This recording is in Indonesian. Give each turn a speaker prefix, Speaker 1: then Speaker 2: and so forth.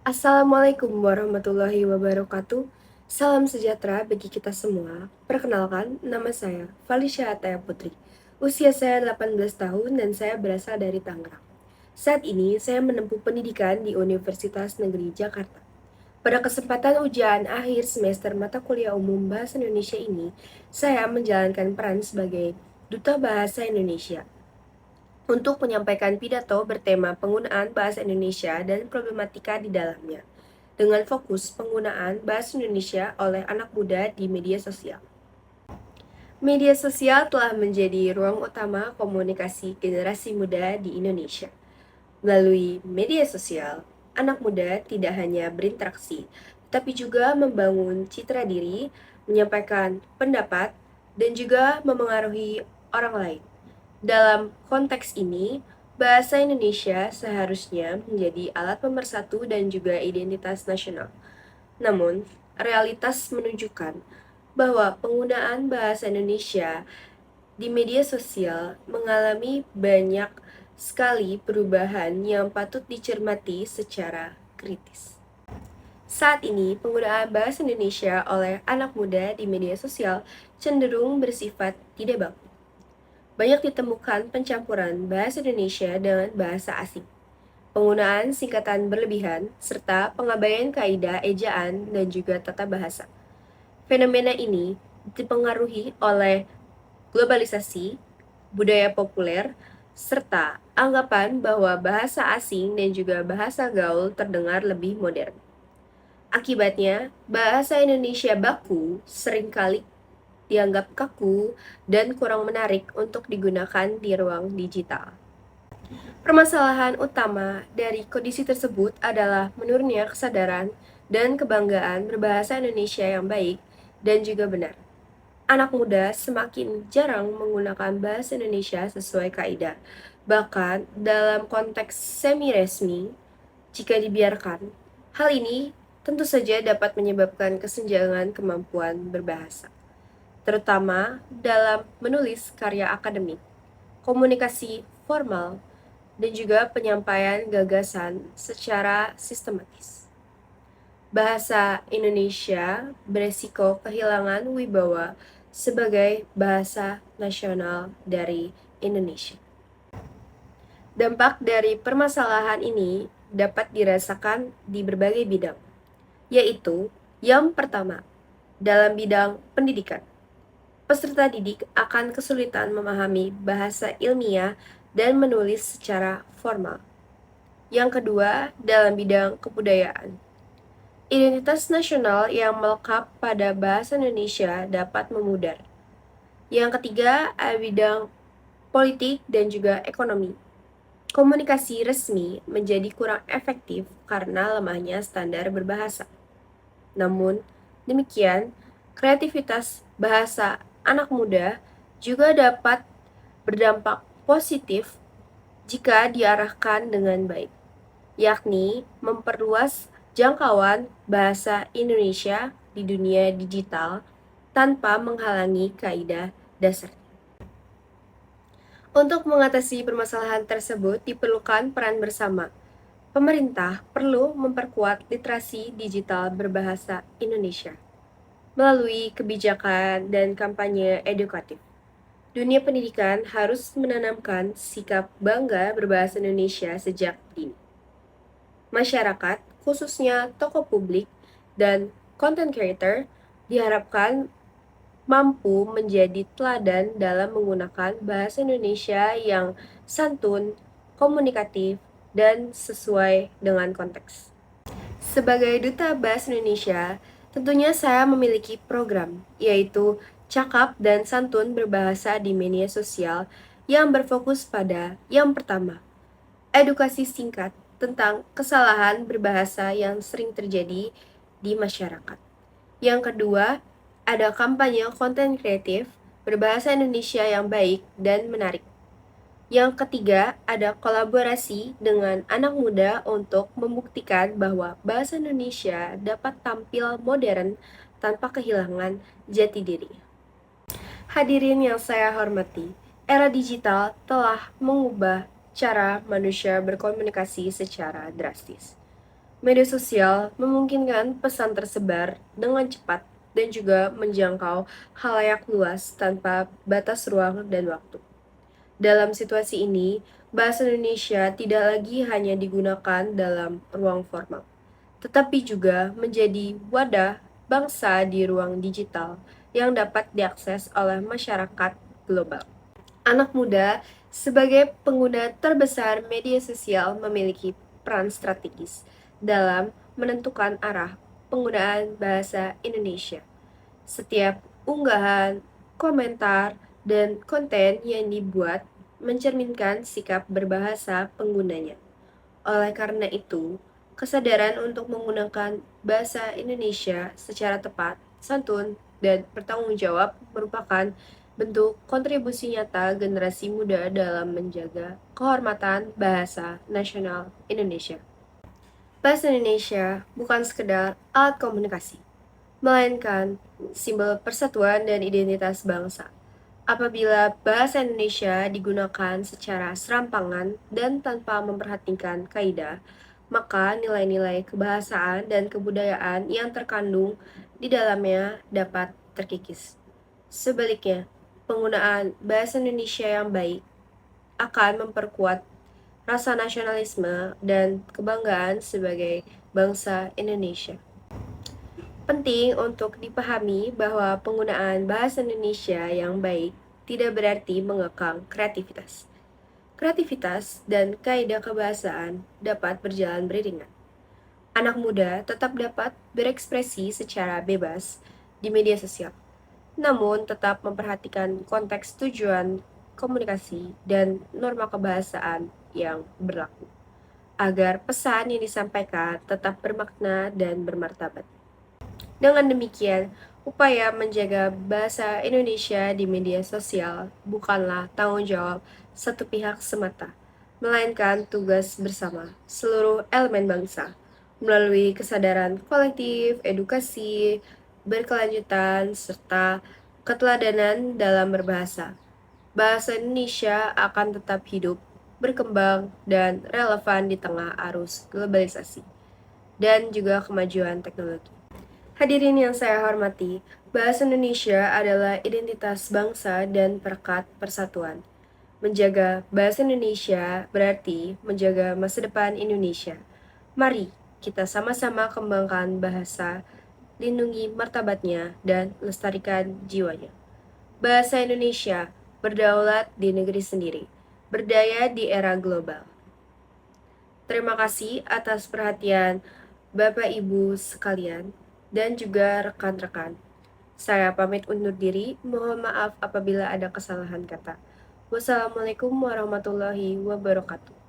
Speaker 1: Assalamualaikum warahmatullahi wabarakatuh. Salam sejahtera bagi kita semua. Perkenalkan, nama saya Falisya Ataya Putri. Usia saya 18 tahun dan saya berasal dari Tangerang. Saat ini saya menempuh pendidikan di Universitas Negeri Jakarta. Pada kesempatan ujian akhir semester mata kuliah umum Bahasa Indonesia ini, saya menjalankan peran sebagai Duta Bahasa Indonesia untuk menyampaikan pidato bertema penggunaan bahasa Indonesia dan problematika di dalamnya, dengan fokus penggunaan bahasa Indonesia oleh anak muda di media sosial. Media sosial telah menjadi ruang utama komunikasi generasi muda di Indonesia. Melalui media sosial, anak muda tidak hanya berinteraksi, tetapi juga membangun citra diri, menyampaikan pendapat, dan juga memengaruhi orang lain. Dalam konteks ini, bahasa Indonesia seharusnya menjadi alat pemersatu dan juga identitas nasional. Namun, realitas menunjukkan bahwa penggunaan bahasa Indonesia di media sosial mengalami banyak sekali perubahan yang patut dicermati secara kritis. Saat ini, penggunaan bahasa Indonesia oleh anak muda di media sosial cenderung bersifat tidak baku. Banyak ditemukan pencampuran bahasa Indonesia dengan bahasa asing, penggunaan singkatan berlebihan, serta pengabaian kaidah ejaan dan juga tata bahasa. Fenomena ini dipengaruhi oleh globalisasi, budaya populer, serta anggapan bahwa bahasa asing dan juga bahasa gaul terdengar lebih modern. Akibatnya, bahasa Indonesia baku seringkali dianggap kaku dan kurang menarik untuk digunakan di ruang digital. Permasalahan utama dari kondisi tersebut adalah menurunnya kesadaran dan kebanggaan berbahasa Indonesia yang baik dan juga benar. Anak muda semakin jarang menggunakan bahasa Indonesia sesuai kaidah. Bahkan dalam konteks semi-resmi, jika dibiarkan, hal ini tentu saja dapat menyebabkan kesenjangan kemampuan berbahasa, terutama dalam menulis karya akademik, komunikasi formal, dan juga penyampaian gagasan secara sistematis. Bahasa Indonesia beresiko kehilangan wibawa sebagai bahasa nasional dari Indonesia. Dampak dari permasalahan ini dapat dirasakan di berbagai bidang, yaitu yang pertama, dalam bidang pendidikan. Peserta didik akan kesulitan memahami bahasa ilmiah dan menulis secara formal. Yang kedua, dalam bidang kebudayaan. Identitas nasional yang melekat pada bahasa Indonesia dapat memudar. Yang ketiga, bidang politik dan juga ekonomi. Komunikasi resmi menjadi kurang efektif karena lemahnya standar berbahasa. Namun, demikian, kreativitas bahasa anak muda juga dapat berdampak positif jika diarahkan dengan baik, yakni memperluas jangkauan bahasa Indonesia di dunia digital tanpa menghalangi kaidah dasar. Untuk mengatasi permasalahan tersebut diperlukan peran bersama. Pemerintah perlu memperkuat literasi digital berbahasa Indonesia melalui kebijakan dan kampanye edukatif. Dunia pendidikan harus menanamkan sikap bangga berbahasa Indonesia sejak dini. Masyarakat, khususnya tokoh publik dan content creator, diharapkan mampu menjadi teladan dalam menggunakan bahasa Indonesia yang santun, komunikatif, dan sesuai dengan konteks. Sebagai Duta Bahasa Indonesia, tentunya saya memiliki program, yaitu Cakap dan Santun Berbahasa di Media Sosial yang berfokus pada yang pertama, edukasi singkat tentang kesalahan berbahasa yang sering terjadi di masyarakat. Yang kedua, ada kampanye konten kreatif berbahasa Indonesia yang baik dan menarik. Yang ketiga, ada kolaborasi dengan anak muda untuk membuktikan bahwa bahasa Indonesia dapat tampil modern tanpa kehilangan jati diri. Hadirin yang saya hormati, era digital telah mengubah cara manusia berkomunikasi secara drastis. Media sosial memungkinkan pesan tersebar dengan cepat dan juga menjangkau khalayak luas tanpa batas ruang dan waktu. Dalam situasi ini, bahasa Indonesia tidak lagi hanya digunakan dalam ruang formal, tetapi juga menjadi wadah bangsa di ruang digital yang dapat diakses oleh masyarakat global. Anak muda sebagai pengguna terbesar media sosial memiliki peran strategis dalam menentukan arah penggunaan bahasa Indonesia. Setiap unggahan, komentar, dan konten yang dibuat mencerminkan sikap berbahasa penggunanya. Oleh karena itu, kesadaran untuk menggunakan bahasa Indonesia secara tepat, santun, dan bertanggung jawab merupakan bentuk kontribusi nyata generasi muda dalam menjaga kehormatan bahasa nasional Indonesia. Bahasa Indonesia bukan sekedar alat komunikasi, melainkan simbol persatuan dan identitas bangsa. Apabila bahasa Indonesia digunakan secara serampangan dan tanpa memperhatikan kaidah, maka nilai-nilai kebahasaan dan kebudayaan yang terkandung di dalamnya dapat terkikis. Sebaliknya, penggunaan bahasa Indonesia yang baik akan memperkuat rasa nasionalisme dan kebanggaan sebagai bangsa Indonesia. Penting untuk dipahami bahwa penggunaan bahasa Indonesia yang baik tidak berarti mengekang kreativitas. Kreativitas dan kaidah kebahasaan dapat berjalan beriringan. Anak muda tetap dapat berekspresi secara bebas di media sosial, namun tetap memperhatikan konteks tujuan komunikasi dan norma kebahasaan yang berlaku, agar pesan yang disampaikan tetap bermakna dan bermartabat. Dengan demikian, upaya menjaga bahasa Indonesia di media sosial bukanlah tanggung jawab satu pihak semata, melainkan tugas bersama seluruh elemen bangsa melalui kesadaran kolektif, edukasi berkelanjutan, serta keteladanan dalam berbahasa. Bahasa Indonesia akan tetap hidup, berkembang, dan relevan di tengah arus globalisasi dan juga kemajuan teknologi. Hadirin yang saya hormati, bahasa Indonesia adalah identitas bangsa dan perekat persatuan. Menjaga bahasa Indonesia berarti menjaga masa depan Indonesia. Mari kita sama-sama kembangkan bahasa, lindungi martabatnya, dan lestarikan jiwanya. Bahasa Indonesia berdaulat di negeri sendiri, berdaya di era global. Terima kasih atas perhatian Bapak Ibu sekalian dan juga rekan-rekan. Saya pamit undur diri, mohon maaf apabila ada kesalahan kata. Wassalamualaikum warahmatullahi wabarakatuh.